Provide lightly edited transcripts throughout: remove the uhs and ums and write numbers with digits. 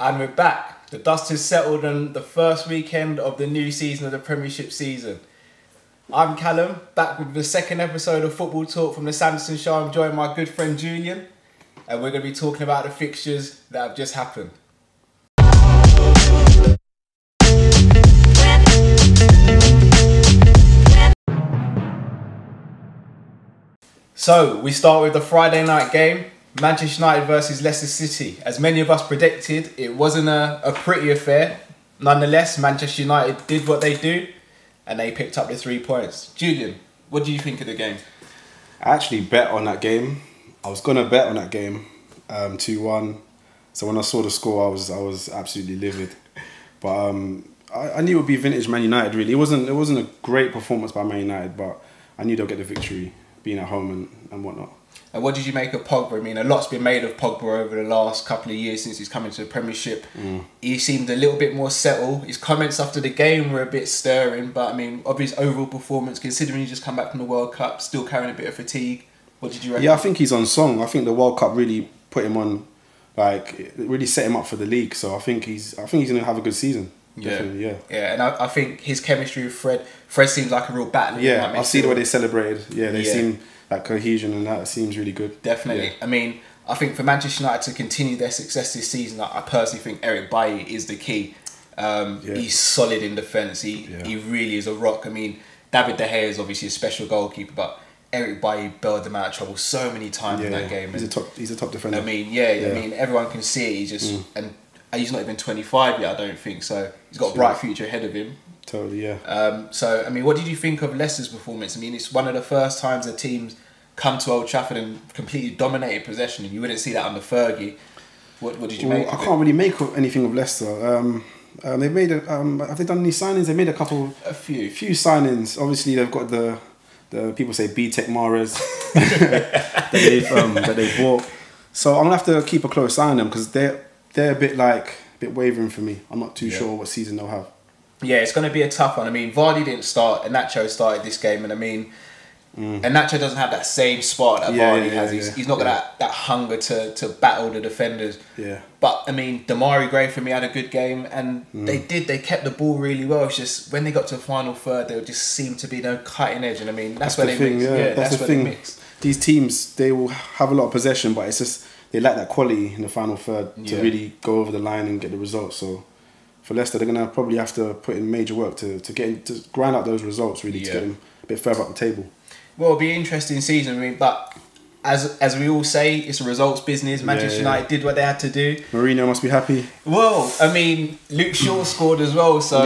And we're back. The dust has settled on the first weekend of the new season of the Premiership season. I'm Callum, back with the second episode of Football Talk from the Sanderson show. I'm joined by my good friend Julian, and we're going to be talking about the fixtures that have just happened. So, we start with the Friday night game, Manchester United versus Leicester City. As many of us predicted, it wasn't a pretty affair. Nonetheless, Manchester United did what they do, and they picked up the 3 points. Julian, what do you think of the game? I actually bet on that game. I was going to bet on that game, 2-1. So when I saw the score, I was absolutely livid. But I knew it would be vintage Man United, really. It wasn't a great performance by Man United, but I knew they'll get the victory, being at home and whatnot. And what did you make of Pogba? I mean, a lot's been made of Pogba over the last couple of years since he's come into the Premiership. He seemed a little bit more settled. His comments after the game were a bit stirring, but I mean, of his overall performance, considering he just come back from the World Cup, still carrying a bit of fatigue. What did you reckon? Yeah, I think he's on song. I think the World Cup really put him on, like, it really set him up for the league. So I think he's going to have a good season. Definitely, yeah. And I think his chemistry with Fred seems like a real battle. Yeah, I see the way they celebrated. Yeah, they seem like cohesion, and that seems really good. Definitely. Yeah. I mean, I think for Manchester United to continue their success this season, I personally think Eric Bailly is the key. He's solid in defence. He really is a rock. I mean, David De Gea is obviously a special goalkeeper, but Eric Bailly bailed them out of trouble so many times in that game. He's a top defender. I mean, I mean, everyone can see it. He's just and he's not even 25 yet, I don't think. So he's got a bright future ahead of him. Totally, yeah. So, I mean, what did you think of Leicester's performance? I mean, it's one of the first times the teams come to Old Trafford and completely dominated possession, and you wouldn't see that under Fergie. What did you make of it? I can't really make anything of Leicester. They've made have they done any signings? They made a few signings. Obviously, they've got the people say B-Tech Maras that they bought. So I'm gonna have to keep a close eye on them because they're a bit wavering for me. I'm not too sure what season they'll have. Yeah, it's going to be a tough one. I mean, Vardy didn't start, and Nacho started this game, and I mean, and Nacho doesn't have that same sppark that Vardy has. He's not got that hunger to battle the defenders. Yeah. But I mean, Damari Gray for me had a good game, and they kept the ball really well. It's just when they got to the final third, there just seemed to be no cutting edge, and I mean, that's where they mix. Yeah, that's the thing. These teams, they will have a lot of possession, but it's just they lack that quality in the final third to really go over the line and get the results. So for Leicester, they're gonna probably have to put in major work to grind out those results, really, to get them a bit further up the table. Well, it'll be an interesting season. I mean, but as we all say, it's a results business. Manchester United did what they had to do. Mourinho must be happy. Well, I mean, Luke Shaw scored as well, so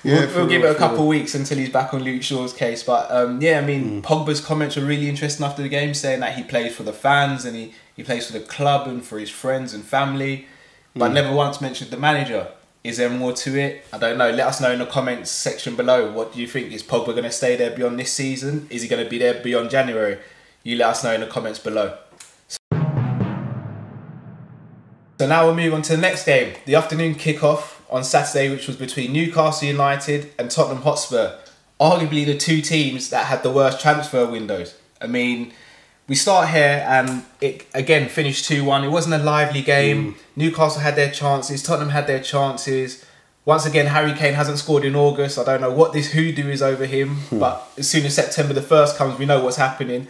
we'll give it a couple of weeks until he's back on Luke Shaw's case. But I mean, Pogba's comments were really interesting after the game, saying that he plays for the fans and he plays for the club and for his friends and family, but never once mentioned the manager. Is there more to it? I don't know. Let us know in the comments section below. What do you think? Is Pogba going to stay there beyond this season? Is he going to be there beyond January? You let us know in the comments below. So now we'll move on to the next game. The afternoon kickoff on Saturday, which was between Newcastle United and Tottenham Hotspur. Arguably the two teams that had the worst transfer windows. I mean, we start here and it again finished 2-1. It wasn't a lively game. Newcastle had their chances. Tottenham had their chances. Once again, Harry Kane hasn't scored in August. I don't know what this hoodoo is over him. But as soon as September the 1st comes, we know what's happening.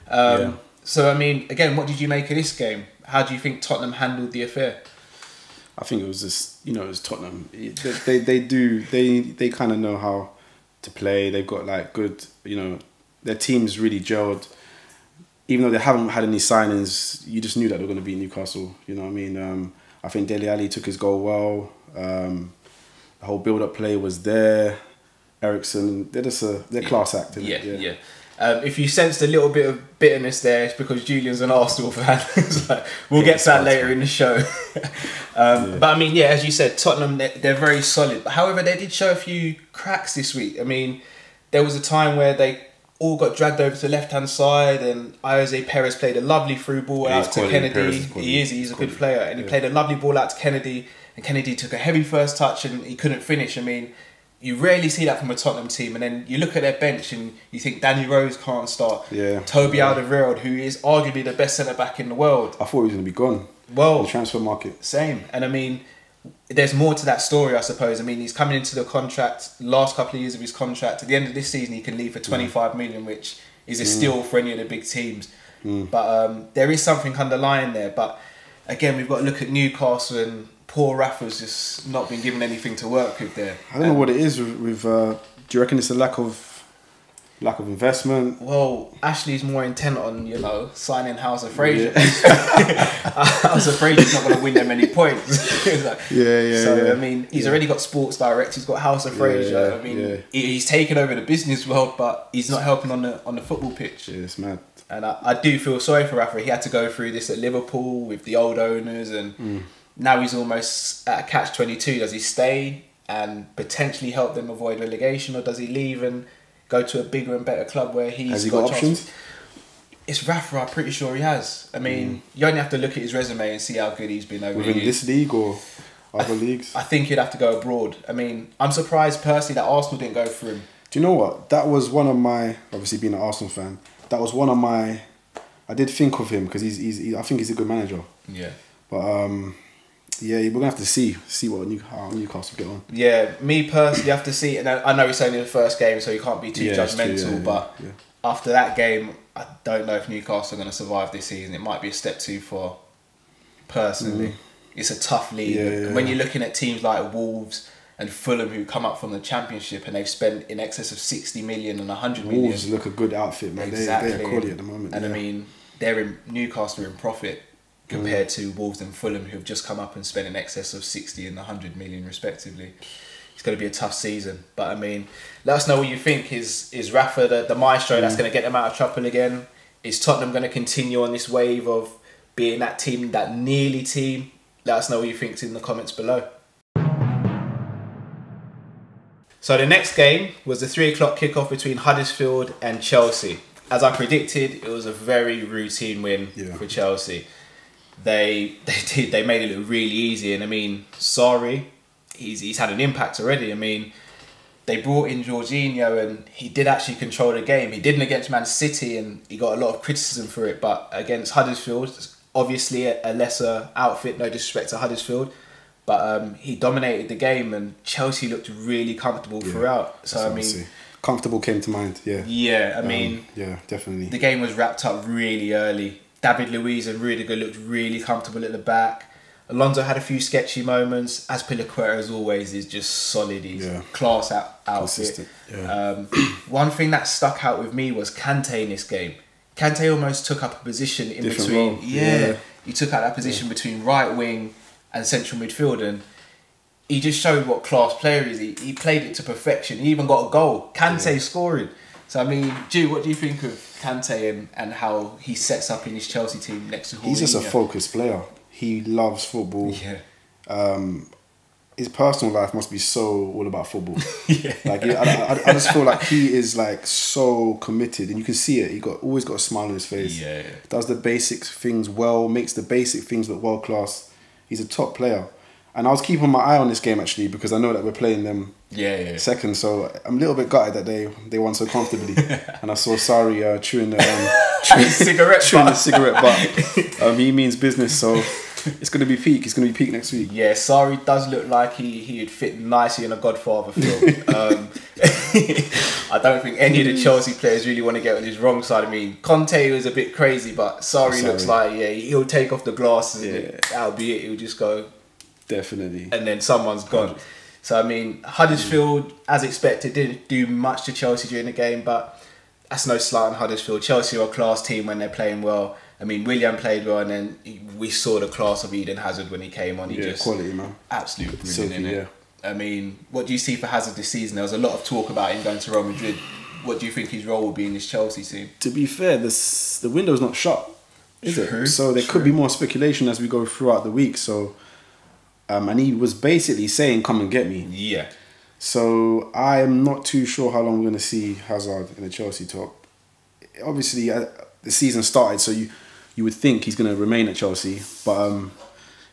So, I mean, again, what did you make of this game? How do you think Tottenham handled the affair? I think it was just, it was Tottenham. They kind of know how to play. They've got like good, their team's really gelled. Even though they haven't had any signings, you just knew that they were going to beat Newcastle. You know what I mean? I think Dele Alli took his goal well. The whole build-up play was there. Ericsson, they're class act. Yeah. If you sensed a little bit of bitterness there, it's because Julian's an Arsenal fan. So we'll get to that later in the show. But I mean, as you said, Tottenham, they're very solid. But however, they did show a few cracks this week. I mean, there was a time where they all got dragged over to the left-hand side and Jose Perez played a lovely through ball out to Kennedy. He's a good player. And he played a lovely ball out to Kennedy. And Kennedy took a heavy first touch and he couldn't finish. I mean, you rarely see that from a Tottenham team. And then you look at their bench and you think Danny Rose can't start. Toby Alderweireld, who is arguably the best centre-back in the world. I thought he was going to be gone. Well, the transfer market. Same. And I mean, there's more to that story, I suppose. I mean, he's coming into the contract, last couple of years of his contract. At the end of this season, he can leave for 25 million, which is a steal for any of the big teams. But there is something underlying there. But again, we've got to look at Newcastle, and poor Rafa's just not been given anything to work with there. I don't know what it is with do you reckon it's a lack of investment? Well, Ashley's more intent on, you know, signing House of Fraser. House of Fraser's not going to win them any points. Like, So, I mean, he's already got Sports Direct, he's got House of Fraser. I mean, he's taken over the business world, but he's not helping on the football pitch. Yeah, it's mad. And I do feel sorry for Rafa. He had to go through this at Liverpool with the old owners, and now he's almost at a catch-22. Does he stay and potentially help them avoid relegation, or does he leave and go to a bigger and better club where has he got options? It's Rafa, I'm pretty sure he has. I mean, you only have to look at his resume and see how good he's been over within this league or other leagues. I think he'd have to go abroad. I mean, I'm surprised personally that Arsenal didn't go for him. Do you know what? That was one of my, obviously being an Arsenal fan, that was one of my, I did think of him because I think he's a good manager. Yeah. But yeah, we're gonna have to see what how Newcastle get on. Yeah, me personally, have to see. And I know it's only the first game, so you can't be too judgmental. But after that game, I don't know if Newcastle are going to survive this season. It might be a step too far. Personally, it's a tough league. And when you're looking at teams like Wolves and Fulham, who come up from the Championship and they've spent in excess of 60 million and 100 million. Wolves look a good outfit, man. They're quality at the moment. And I mean, Newcastle are in profit compared to Wolves and Fulham, who have just come up and spent in excess of 60 and 100 million respectively. It's going to be a tough season. But I mean, let us know what you think. Is Rafa the maestro that's going to get them out of trouble again? Is Tottenham going to continue on this wave of being that team, that nearly team? Let us know what you think in the comments below. So the next game was the 3 o'clock kickoff between Huddersfield and Chelsea. As I predicted, it was a very routine win for Chelsea. They made it look really easy, and I mean, sorry, he's had an impact already. I mean, they brought in Jorginho, and he did actually control the game. He didn't against Man City, and he got a lot of criticism for it. But against Huddersfield, obviously a lesser outfit, no disrespect to Huddersfield, but he dominated the game, and Chelsea looked really comfortable throughout. So I mean, comfortable came to mind. I mean, definitely. The game was wrapped up really early. David Luiz and Rudiger looked really comfortable at the back. Alonso had a few sketchy moments. Azpilicueta, as always, is just solid. He's class outfit. One thing that stuck out with me was Kante in this game. Kante almost took up a position in between. He took out that position between right wing and central midfield, and he just showed what class player he is. He played it to perfection. He even got a goal. Kante scoring. So, I mean, Ju, what do you think of Kante and how he sets up in his Chelsea team next to Jorginho? He's just a focused player. He loves football. His personal life must be so all about football. Like, I just feel like he is like so committed, and you can see it. Always got a smile on his face. Does the basic things well, makes the basic things look world class. He's a top player. And I was keeping my eye on this game actually because I know that we're playing them second. So I'm a little bit gutted that they won so comfortably. And I saw Sarri chewing the cigarette butt. He means business, so it's going to be peak. It's going to be peak next week. Yeah, Sarri does look like he'd fit nicely in a Godfather film. I don't think any of the Chelsea players really want to get on his wrong side. I mean, Conte was a bit crazy, but Sarri looks like he'll take off the glasses and that'll be it. He'll just go. Definitely. And then someone's gone. So, I mean, Huddersfield, as expected, didn't do much to Chelsea during the game, but that's no slight on Huddersfield. Chelsea are a class team when they're playing well. I mean, Willian played well, and then we saw the class of Eden Hazard when he came on. He just quality, man. Absolute brilliant, innit? I mean, what do you see for Hazard this season? There was a lot of talk about him going to Real Madrid. What do you think his role will be in this Chelsea team? To be fair, the window's not shut, is it? So there could be more speculation as we go throughout the week. So... and he was basically saying, come and get me. Yeah. So I am not too sure how long we're going to see Hazard in the Chelsea top. Obviously, the season started, so you would think he's going to remain at Chelsea. But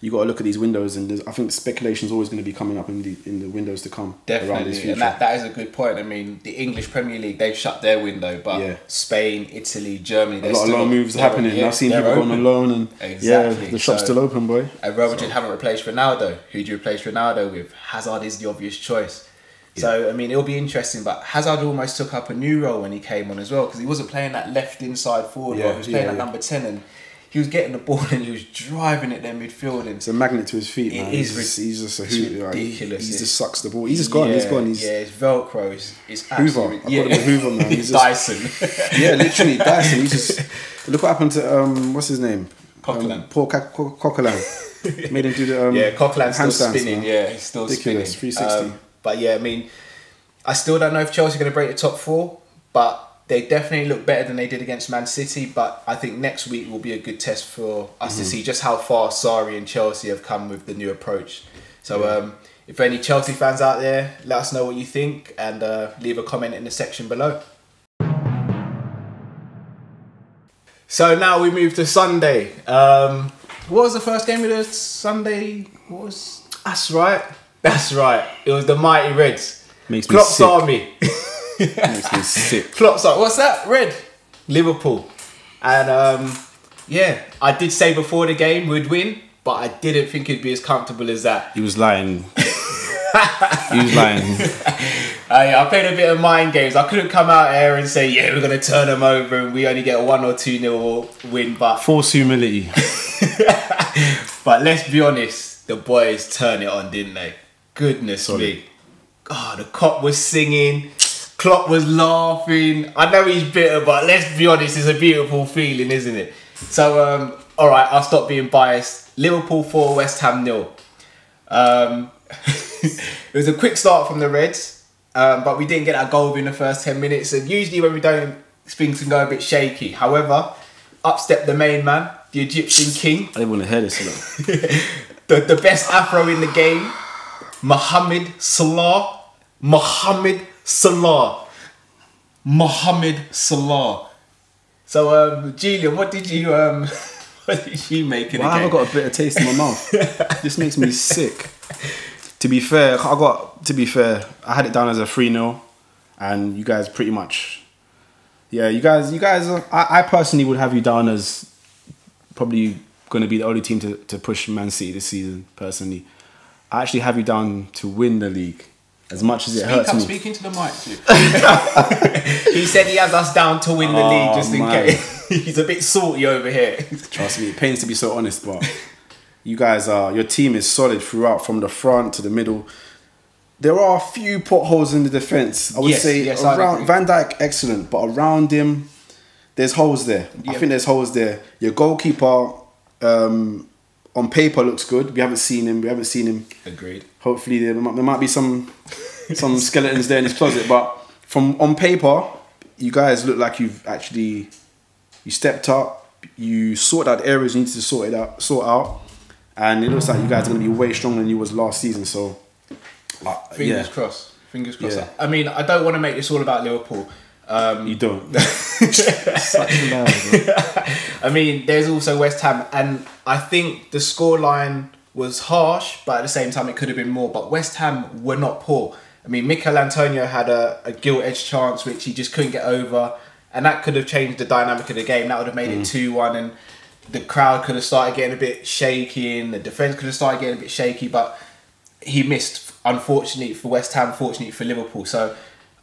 you got to look at these windows, and I think speculation is always going to be coming up in the windows to come. Definitely, around this future. and that is a good point. I mean, the English Premier League, they've shut their window, but Spain, Italy, Germany, a lot of loan moves happening. I've seen people going on loan, and the shop's still open, boy. And Real Madrid haven't replaced Ronaldo. Who do you replace Ronaldo with? Hazard is the obvious choice. So, I mean, it'll be interesting, but Hazard almost took up a new role when he came on as well, because he wasn't playing that left inside forward role. He was playing that number 10, and he was getting the ball and he was driving it there midfield. And it's a magnet to his feet, man. He's just a hoot. Ridiculous. He just sucks the ball. He's just gone. He's gone. It's Velcro. It's Hoover. I call him Hoover, man. He's Dyson. Literally Dyson. He's just look what happened to what's his name? Coquelin. Paul Coquelin. Made him do the Coquelin's still handstands, spinning. Man. Yeah, he's still ridiculous. spinning. 360. But yeah, I mean, I still don't know if Chelsea are going to break the top 4, but they definitely look better than they did against Man City. But I think next week will be a good test for us to see just how far Sarri and Chelsea have come with the new approach. So if any Chelsea fans out there, let us know what you think, and leave a comment in the section below. So now we move to Sunday. What was the first game of the Sunday? That's right. It was the Mighty Reds. Makes me Klopp's sick. Army. Makes me sick. Klopp's Army. What's that? Red. Liverpool. And I did say before the game we'd win, but I didn't think it'd be as comfortable as that. He was lying. I played a bit of mind games. I couldn't come out here and say, we're going to turn them over and we only get a 1 or 2-0 win. But false humility. But let's be honest, the boys turned it on, didn't they? Goodness me. Oh, the cop was singing. Klopp was laughing. I know he's bitter, but let's be honest, it's a beautiful feeling, isn't it? So, all right, I'll stop being biased. Liverpool 4, West Ham 0. It was a quick start from the Reds, but we didn't get that goal within the first 10 minutes. And usually when we don't, things can go a bit shaky. However, up stepped the main man, the Egyptian king. I didn't want to hear this. the best afro in the game, Mohamed Salah. Mohamed Salah. So, Julian, what did you make of the game? Why have I got a bitter taste in my mouth? This makes me sick. To be fair, I had it down as a 3-0, and you guys pretty much, you guys. I personally would have you down as probably going to be the only team to push Man City this season. Personally, I actually have you down to win the league. As much as it hurts me. Speaking to the mic, too. He said he has us down to win the league just in case. He's a bit salty over here. Trust me, it pains to be so honest, but you guys your team is solid throughout, from the front to the middle. There are a few potholes in the defence. I would say around Van Dijk, excellent, but around him, there's holes there. I think there's holes there. Your goalkeeper, on paper, looks good. We haven't seen him. Agreed. Hopefully there might be some skeletons there in his closet, but on paper, you guys look like you stepped up. You sorted out areas you need to sort out, and it looks like you guys are going to be way stronger than you was last season. So, fingers crossed. Yeah. I mean, I don't want to make this all about Liverpool. You don't. I mean, there's also West Ham, and I think the scoreline was harsh, but at the same time it could have been more. But West Ham were not poor. I mean, Mikel Antonio had a gilt-edged chance which he just couldn't get over, and that could have changed the dynamic of the game. That would have made it 2-1, and the crowd could have started getting a bit shaky, and the defence could have started getting a bit shaky, but he missed, unfortunately for West Ham, fortunately for Liverpool. So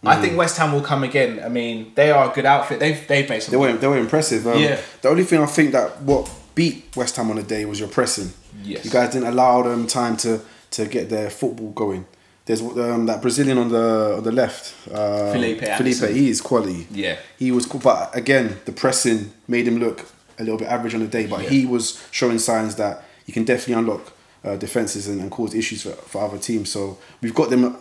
I think West Ham will come again. I mean, they are a good outfit. They've made some. They were impressive. The only thing I think that what beat West Ham on the day was your pressing. Yes. You guys didn't allow them time to get their football going. There's that Brazilian on the left, Felipe. He is quality. Yeah, he was cool. But again, the pressing made him look a little bit average on the day. But he was showing signs that you can definitely unlock defenses and cause issues for other teams. So we've got them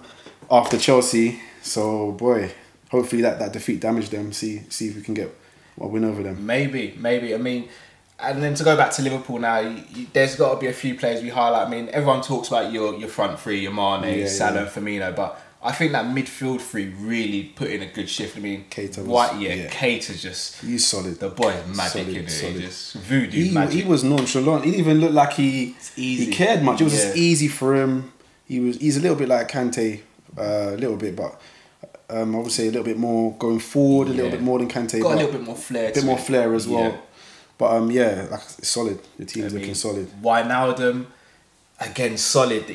after Chelsea. So boy, hopefully that defeat damaged them. See if we can get a win over them. Maybe. I mean, and then to go back to Liverpool now, there's got to be a few players we highlight. I mean, everyone talks about your front three, your Mane, Salah, and Firmino, but I think that midfield three really put in a good shift. I mean, Keita was- White, yeah. Keita just... He's solid. The boy's magic, Solid, in it. solid. Just voodoo magic. He was nonchalant. He didn't even look like he cared much. It was just easy for him. He's a little bit like Kante, a little bit, but I would say a little bit more going forward, a little bit more than Kante. Got a little bit more flair. A bit more flair as well. Yeah. But like it's solid. The team's looking solid. Wijnaldum, again solid.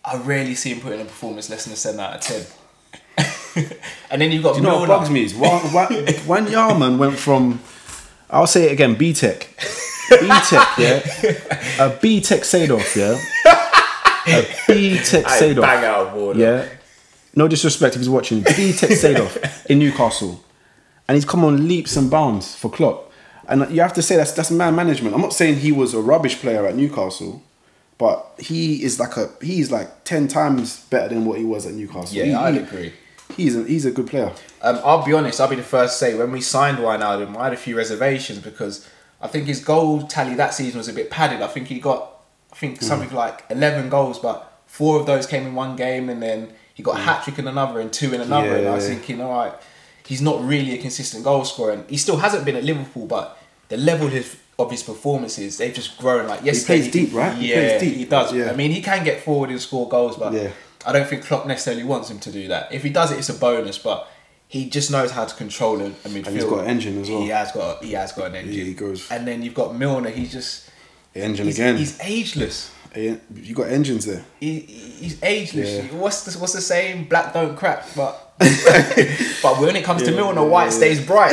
I rarely see him put in a performance less than a 7 out of 10. And then you've got. Do you know what bugs me is when Yarman went from, I'll say it again, B-Tech, yeah, a B-Tech Sadov, yeah, a B-Tech Sadov, bang out of order. yeah. No disrespect if he's watching. B-Tech Sadov in Newcastle, and he's come on leaps and bounds for Klopp, and you have to say that's man management. I'm not saying he was a rubbish player at Newcastle, but he's like 10 times better than what he was at Newcastle. Yeah, I'd agree. He's a good player. I'll be honest, I'll be the first to say, when we signed Wijnaldum, I had a few reservations because I think his goal tally that season was a bit padded. I think he got, something like 11 goals, but 4 of those came in one game, and then he got a hat-trick in another and 2 in another. And I was thinking, all right, he's not really a consistent goal scorer. And he still hasn't been at Liverpool, but the level of his performances, they've just grown. Like yesterday, he plays deep, right? Yeah, he does. Yeah. I mean, he can get forward and score goals, but I don't think Klopp necessarily wants him to do that. If he does it, it's a bonus, but he just knows how to control a midfield. And he's got an engine as well. He has got an engine. Yeah, he goes. And then you've got Milner. He's just again. He's ageless. You got engines there. He's ageless. Yeah. What's the saying? Black don't crack, but but when it comes to Milner, white stays bright.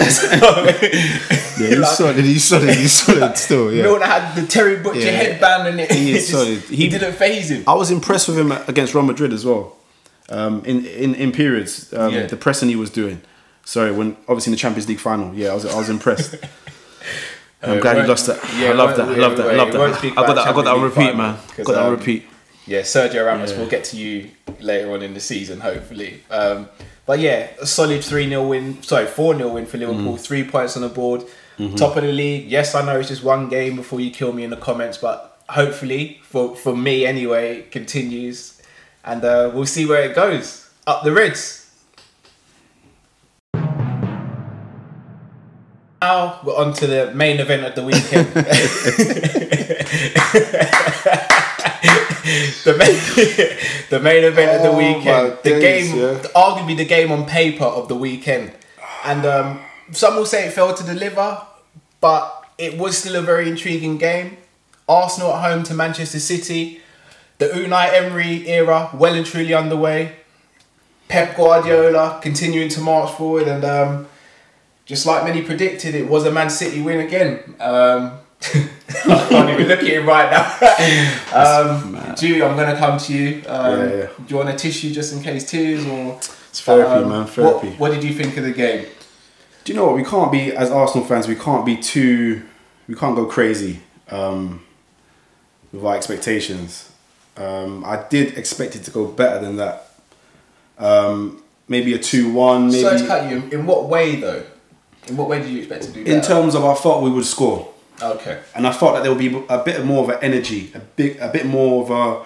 He's solid still. Yeah. Milner had the Terry Butcher headband, and he is solid. He didn't phase him. I was impressed with him against Real Madrid as well. In periods, the pressing he was doing. Sorry, when obviously in the Champions League final, I was impressed. I'm glad he lost it. I love that. I love that. I got that on repeat, man. Got that on repeat. Yeah, Sergio Ramos, we'll get to you later on in the season, hopefully. But yeah, a solid 4-0 win for Liverpool, 3 points on the board. Top of the league. Yes, I know it's just one game before you kill me in the comments, but hopefully, for me anyway, it continues. And we'll see where it goes. Up the Reds. Now we're on to the main event of the weekend. the main event of the weekend. Arguably the game on paper of the weekend. And some will say it failed to deliver, but it was still a very intriguing game. Arsenal at home to Manchester City. The Unai Emery era well and truly underway. Pep Guardiola continuing to march forward, and just like many predicted, it was a Man City win again. I can't even look at it right now. Julie, I'm going to come to you. Do you want a tissue just in case tears, or it's therapy, man? Therapy. What did you think of the game? Do you know what? We can't be, as Arsenal fans, we can't go crazy with our expectations. I did expect it to go better than that. Maybe a 2-1. Maybe. So to cut you, in what way though? In what way did you expect to do better? In terms of, I thought we would score. Okay. And I thought that there would be a bit more of an energy, a bit more of a.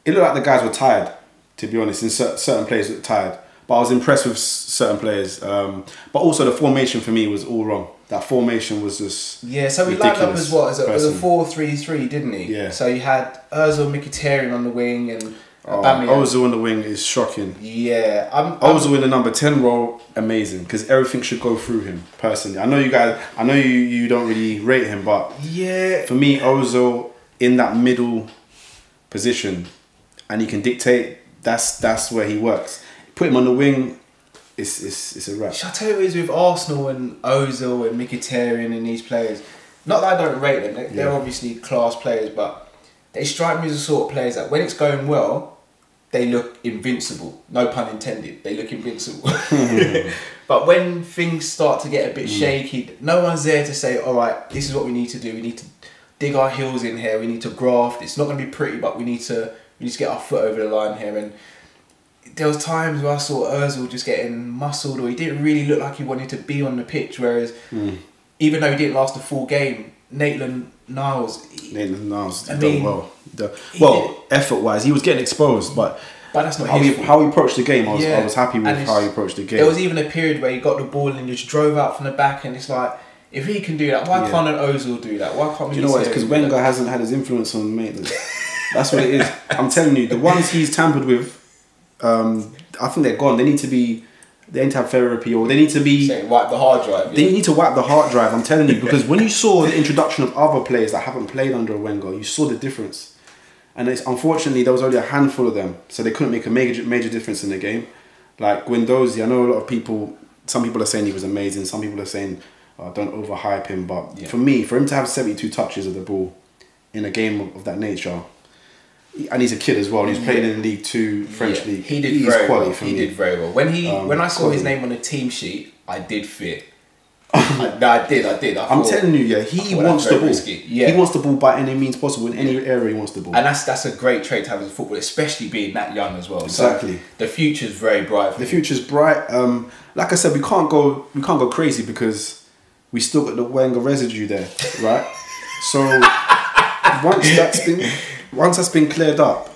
It looked like the guys were tired, to be honest. In certain players looked tired, but I was impressed with certain players. But also the formation for me was all wrong. That formation was just so he lined up as what? As a 4-3-3, didn't he? Yeah. So you had Ozil, Mkhitaryan on the wing, and Ozil on the wing is shocking. Yeah, Ozil in the number 10 role, amazing, because everything should go through him personally. I know you guys, you don't really rate him, but for me, Ozil in that middle position, and he can dictate. That's where he works. Put him on the wing, it's a wrap. Shall I tell you what it is with Arsenal and Ozil and Mkhitaryan and these players? Not that I don't rate them; they're obviously class players, but they strike me as the sort of players that when it's going well, they look invincible. No pun intended. They look invincible. But when things start to get a bit shaky, no one's there to say, all right, this is what we need to do. We need to dig our heels in here. We need to graft. It's not going to be pretty, but we need to get our foot over the line here. And there was times where I saw Ozil just getting muscled, or he didn't really look like he wanted to be on the pitch. Whereas, even though he didn't last a full game, Maitland-Niles done well. Effort-wise, he was getting exposed, but But that's not how he approached the game. I was happy with And how he approached the game. There was even a period where he got the ball and just drove out from the back, and it's like, if he can do that, why can't an Ozil do that? Why can't we? Do you know what? It's because Wenger hasn't had his influence on maintenance. That's what it is. I'm telling you, the ones he's tampered with, I think they're gone. They need to have therapy, or they need to be... wipe the hard drive. They need to wipe the hard drive, I'm telling you. Because when you saw the introduction of other players that haven't played under Wenger, you saw the difference. And unfortunately, there was only a handful of them. So they couldn't make a major difference in the game. Like Guendouzi, I know a lot of people... Some people are saying he was amazing. Some people are saying, don't overhype him. But for me, for him to have 72 touches of the ball in a game of that nature... And he's a kid as well. And he's playing in League 2 French League. He did very well. He did very well. When I saw his name on the team sheet, I did fear. I did. I'm telling you, he wants the ball. He wants the ball by any means possible in any area he wants the ball. And that's a great trait to have as a footballer, especially being that young as well. Exactly. So the future's very bright. The future's bright. Like I said, we can't go crazy because we still got the Wenger residue there, right? So once that's been cleared up,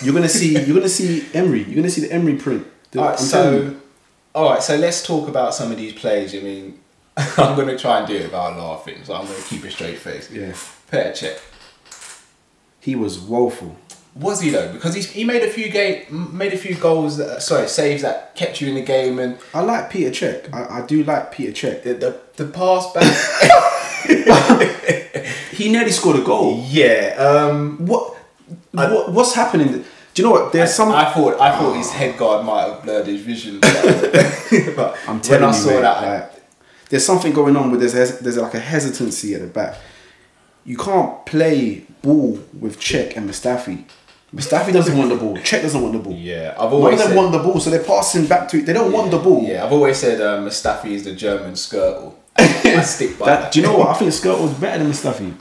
you're gonna see Emery. You're gonna see the Emery print. All right, so let's talk about some of these players. I mean, I'm gonna try and do it without laughing, so I'm gonna keep a straight face. Yeah. Petr Cech. He was woeful. Was he though? Because he made a few goals, saves that kept you in the game. And I like Petr Cech. I do like Petr Cech. The pass back. He nearly scored a goal. Yeah. What's happening? Do you know what? There's some. I thought his head guard might have blurred his vision. But I'm telling when I saw that, like, there's something going on with there's like a hesitancy at the back. You can't play ball with Cech and Mustafi. Mustafi doesn't want the ball. Cech doesn't want the ball. Yeah, none of them want the ball, so they're passing back to. They don't want the ball. Yeah, I've always said Mustafi is the German Skirtle. I stick by that. Do you know what? I think Skirtle's better than Mustafi.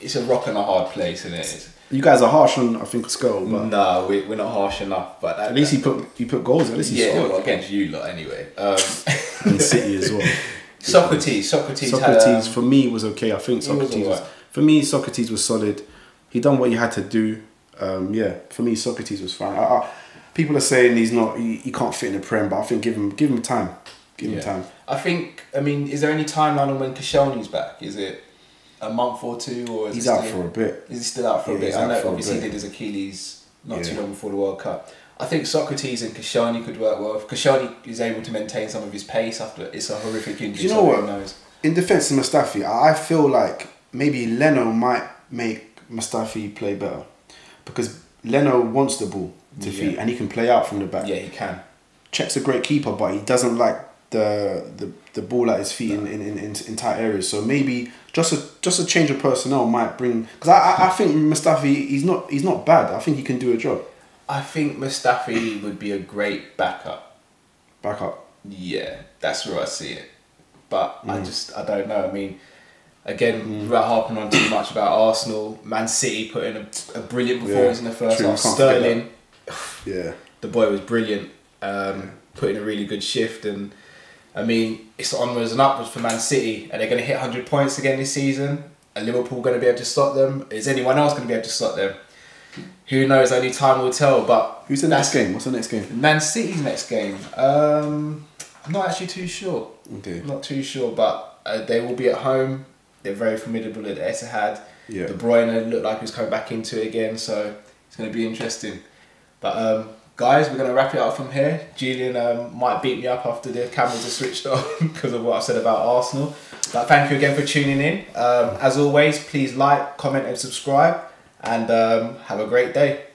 It's a rock and a hard place, isn't it? You guys are harsh on, I think, Skirtle. But no, we're not harsh enough. But at least he put goals. At least he scored. Well, against you lot anyway. And City as well. Socrates for me was okay. I think for me Socrates was solid. He done what he had to do. For me Socrates was fine. People are saying he can't fit in the Prem, but I think give him time. Give him time. I mean, is there any timeline on when Koscielny's back? Is it a month or two, or is he's out for a bit? Is he still out for a bit? I know obviously he did his Achilles not too long before the World Cup. I think Socrates and Koscielny could work well. If Koscielny is able to maintain some of his pace after it's a horrific injury, you know what? In defence of Mustafi, I feel like maybe Leno might make Mustafi play better because Leno wants the ball to feet and he can play out from the back. Yeah, he can. Cech's a great keeper, but he doesn't like the ball at his feet in tight areas. So maybe just a change of personnel might bring. Because I think Mustafi he's not bad. I think he can do a job. I think Mustafi would be a great backup. Backup. Yeah, that's where I see it. But I don't know. I mean, again, without harping on too much about Arsenal, Man City put in a brilliant performance in the first half. Sterling, the boy was brilliant. Put in a really good shift, and I mean, it's onwards and upwards for Man City, and they're going to hit 100 points again this season. Are Liverpool going to be able to stop them? Is anyone else going to be able to stop them? Who knows? Only time will tell. But who's the next game? What's the next game? Man City's next game. I'm not actually too sure. Okay. I'm not too sure, but they will be at home. They're very formidable at Etihad. Yeah. De Bruyne looked like he was coming back into it again, so it's going to be interesting. But guys, we're going to wrap it up from here. Julian might beat me up after the cameras are switched on because of what I've said about Arsenal. But thank you again for tuning in. As always, please like, comment and subscribe. And have a great day.